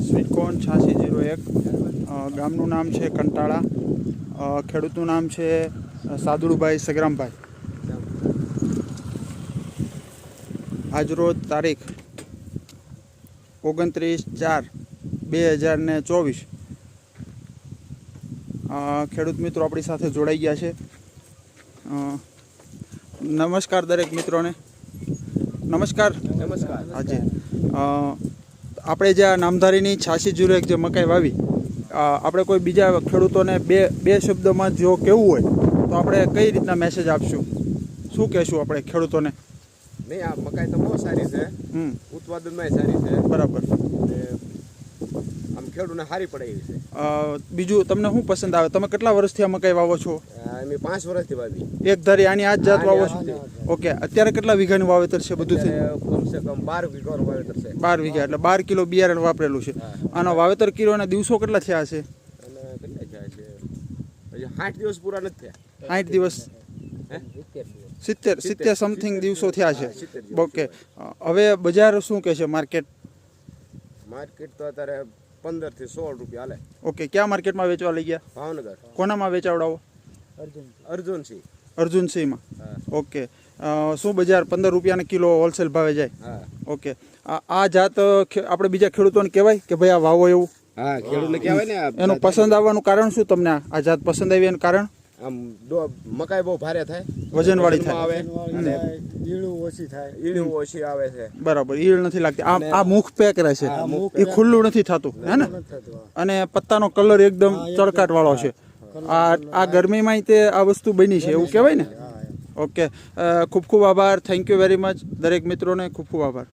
Sweetcorn 8601 ગામનું નામ છે કંટાળા, ખેડૂતનું નામ છે સાદુડભાઈ સગરામભાઈ। આજરોજ તારીખ 29/4/2024 ખેડૂત મિત્રો આપણી સાથે જોડાઈ ગયા છે। નમસ્કાર દરેક મિત્રોને, નમસ્કાર। હાજી, આપણે જે આ નામધારીની 8601 જે મકાઈ વાવી, આપણે કોઈ બીજા ખેડૂતોને બે શબ્દોમાં જો કહેવું હોય તો આપણે કઈ રીતના મેસેજ આપશું, શું કહેશું આપણે ખેડૂતોને? નહીં, આ મકાઈ તો બહુ સારી છે, ઉત્પાદનમાં સારી છે, બરાબર, આમ ખેડૂતને સારી પડે એવી છે। બીજું તમને શું પસંદ આવે? તમે કેટલા વર્ષથી આ મકાઈ વાવો છો? અમે 5 વર્ષથી વાવી। એક ધારી આની આ જ જાત વાવો છો? ઓકે, અત્યારે કેટલા વીઘાનું વાવેતર છે બધું થઈ? કમસે કમ 12 વીઘાનું વાવેતર છે। 12 વીઘા એટલે 12 કિલો બિયારણ વાપરેલું છે। આનો વાવેતર કર્યો અને દિવસો કેટલા થયા છે? અને કેટલા થયા છે? હજી 60 દિવસ પૂરા નથી થયા। 60 દિવસ 70 સમથિંગ દિવસો થયા છે। ઓકે, હવે બજાર શું કહે છે? માર્કેટ તો અત્યારે 15 થી 16 રૂપિયા હાલે। ઓકે, ક્યાં માર્કેટમાં વેચવા લઈ ગયા? ભાવનગર। કોનામાં વેચાવડાવો? અર્જુનસિંહમાં। ઓકે, શું બજાર 15 રૂપિયાના કિલો હોલસેલ ભાવે જાય? ઓકે, આ જાત આપણે બીજા ખેડૂતોને કહેવાય કે ભાઈ આ વાવો એવું? હા, ખેડૂતને કહેવાય ને। એનું પસંદ આવવાનું કારણ શું? તમને આ જાત પસંદ આવી એનું કારણ? આમ મકાઈ બહુ ભારે થાય, વજનવાળી થાય આવે, ઈળું ઓછી આવે છે, બરાબર, ઈળ નથી લાગતી। આ મુખ પેક રહે છે, એ ખુલ્લું નથી થતું, હે ને? અને પત્તાનો કલર એકદમ ચળકાટ વાળો છે। આ ગરમીમાં તે આ વસ્તુ બની છે એવું કહેવાય ને? ઓકે, ખૂબ ખૂબ આભાર, થેન્ક યુ વેરી મચ દરેક મિત્રોને, ખૂબ ખૂબ આભાર।